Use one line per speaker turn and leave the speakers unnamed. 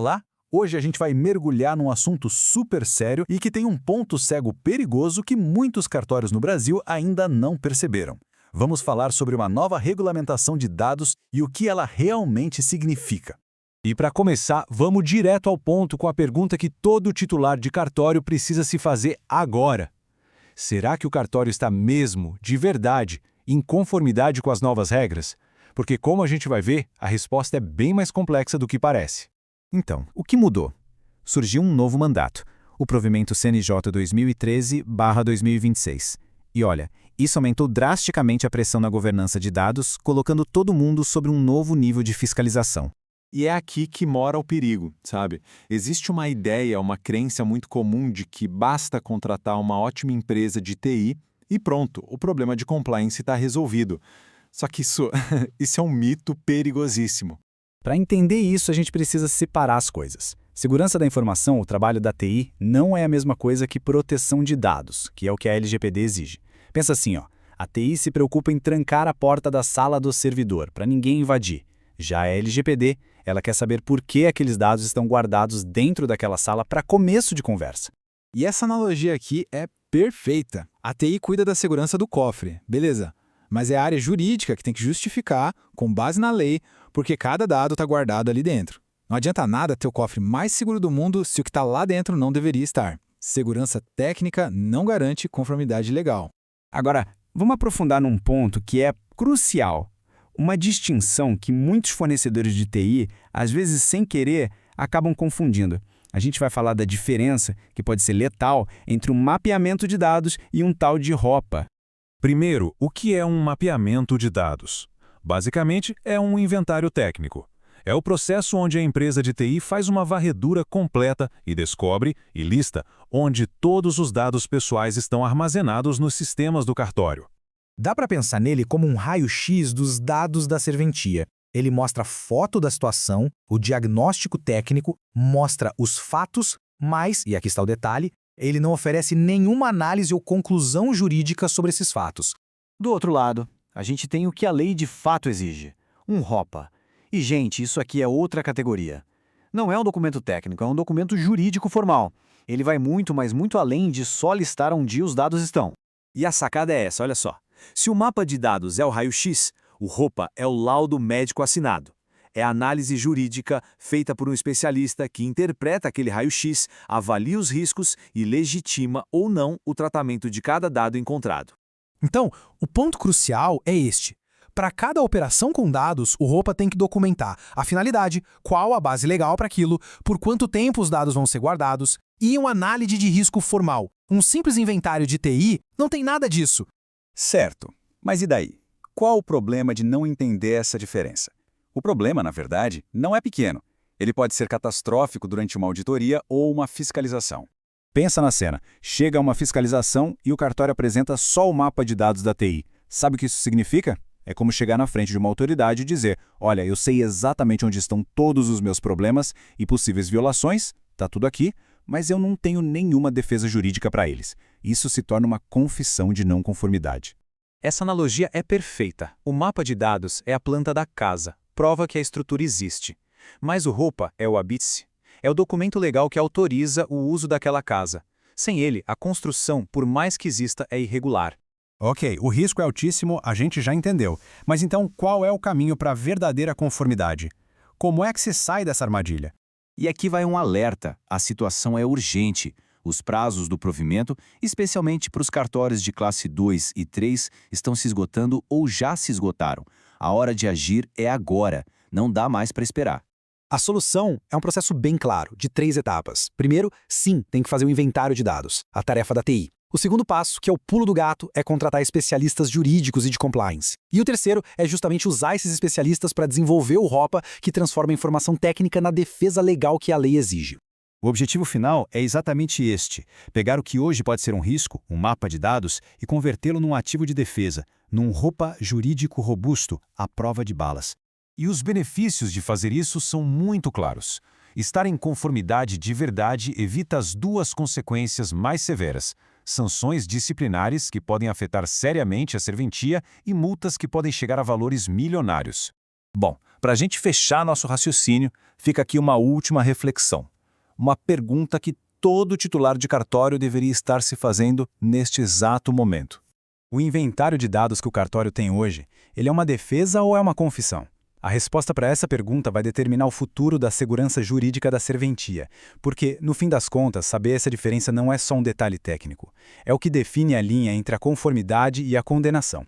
Olá! Hoje a gente vai mergulhar num assunto super sério e que tem um ponto cego perigoso que muitos cartórios no Brasil ainda não perceberam. Vamos falar sobre uma nova regulamentação de dados e o que ela realmente significa.
E para começar, vamos direto ao ponto com a pergunta que todo titular de cartório precisa se fazer agora. Será que o cartório está mesmo, de verdade, em conformidade com as novas regras? Porque, como a gente vai ver, a resposta é bem mais complexa do que parece.
Então, o que mudou? Surgiu um novo mandato, o provimento CNJ 2013/2026. E olha, isso aumentou drasticamente a pressão na governança de dados, colocando todo mundo sobre um novo nível de fiscalização.
E é aqui que mora o perigo, sabe? Existe uma ideia, uma crença muito comum de que basta contratar uma ótima empresa de TI e pronto, o problema de compliance está resolvido. Só que isso é um mito perigosíssimo.
Para entender isso, a gente precisa separar as coisas. Segurança da informação, o trabalho da TI, não é a mesma coisa que proteção de dados, que é o que a LGPD exige. Pensa assim, a TI se preocupa em trancar a porta da sala do servidor, para ninguém invadir. Já a LGPD, ela quer saber por que aqueles dados estão guardados dentro daquela sala para começo de conversa.
E essa analogia aqui é perfeita. A TI cuida da segurança do cofre, beleza? Mas é a área jurídica que tem que justificar, com base na lei, porque cada dado está guardado ali dentro. Não adianta nada ter o cofre mais seguro do mundo se o que está lá dentro não deveria estar. Segurança técnica não garante conformidade legal.
Agora, vamos aprofundar num ponto que é crucial. Uma distinção que muitos fornecedores de TI, às vezes sem querer, acabam confundindo. A gente vai falar da diferença, que pode ser letal, entre um mapeamento de dados e um tal de ROPA.
Primeiro, o que é um mapeamento de dados? Basicamente, é um inventário técnico. É o processo onde a empresa de TI faz uma varredura completa e descobre e lista onde todos os dados pessoais estão armazenados nos sistemas do cartório.
Dá para pensar nele como um raio-x dos dados da serventia. Ele mostra a foto da situação, o diagnóstico técnico, mostra os fatos, mas, e aqui está o detalhe, ele não oferece nenhuma análise ou conclusão jurídica sobre esses fatos.
Do outro lado, a gente tem o que a lei de fato exige, um ROPA. E, gente, isso aqui é outra categoria. Não é um documento técnico, é um documento jurídico formal. Ele vai muito, mas muito além de só listar onde os dados estão.
E a sacada é essa, olha só. Se o mapa de dados é o raio-x, o ROPA é o laudo médico assinado. É a análise jurídica feita por um especialista que interpreta aquele raio-x, avalia os riscos e legitima ou não o tratamento de cada dado encontrado.
Então, o ponto crucial é este. Para cada operação com dados, o ROPA tem que documentar a finalidade, qual a base legal para aquilo, por quanto tempo os dados vão ser guardados e uma análise de risco formal. Um simples inventário de TI não tem nada disso.
Certo, mas e daí? Qual o problema de não entender essa diferença? O problema, na verdade, não é pequeno. Ele pode ser catastrófico durante uma auditoria ou uma fiscalização.
Pensa na cena. Chega uma fiscalização e o cartório apresenta só o mapa de dados da TI. Sabe o que isso significa? É como chegar na frente de uma autoridade e dizer: olha, eu sei exatamente onde estão todos os meus problemas e possíveis violações, tá tudo aqui, mas eu não tenho nenhuma defesa jurídica para eles. Isso se torna uma confissão de não conformidade.
Essa analogia é perfeita. O mapa de dados é a planta da casa, prova que a estrutura existe. Mas o ROPA é o habite-se. É o documento legal que autoriza o uso daquela casa. Sem ele, a construção, por mais que exista, é irregular.
Ok, o risco é altíssimo, a gente já entendeu. Mas então, qual é o caminho para a verdadeira conformidade? Como é que se sai dessa armadilha?
E aqui vai um alerta: a situação é urgente. Os prazos do provimento, especialmente para os cartórios de classe 2 e 3, estão se esgotando ou já se esgotaram. A hora de agir é agora, não dá mais para esperar.
A solução é um processo bem claro, de 3 etapas. Primeiro, sim, tem que fazer um inventário de dados, a tarefa da TI. O segundo passo, que é o pulo do gato, é contratar especialistas jurídicos e de compliance. E o terceiro é justamente usar esses especialistas para desenvolver o ROPA, que transforma a informação técnica na defesa legal que a lei exige.
O objetivo final é exatamente este: pegar o que hoje pode ser um risco, um mapa de dados, e convertê-lo num ativo de defesa, num ROPA jurídico robusto, à prova de balas. E os benefícios de fazer isso são muito claros. Estar em conformidade de verdade evita as duas consequências mais severas: sanções disciplinares que podem afetar seriamente a serventia e multas que podem chegar a valores milionários. Bom,
Para a gente fechar nosso raciocínio, fica aqui uma última reflexão. Uma pergunta que todo titular de cartório deveria estar se fazendo neste exato momento.
O inventário de dados que o cartório tem hoje, ele é uma defesa ou é uma confissão? A resposta para essa pergunta vai determinar o futuro da segurança jurídica da serventia, porque, no fim das contas, saber essa diferença não é só um detalhe técnico. É o que define a linha entre a conformidade e a condenação.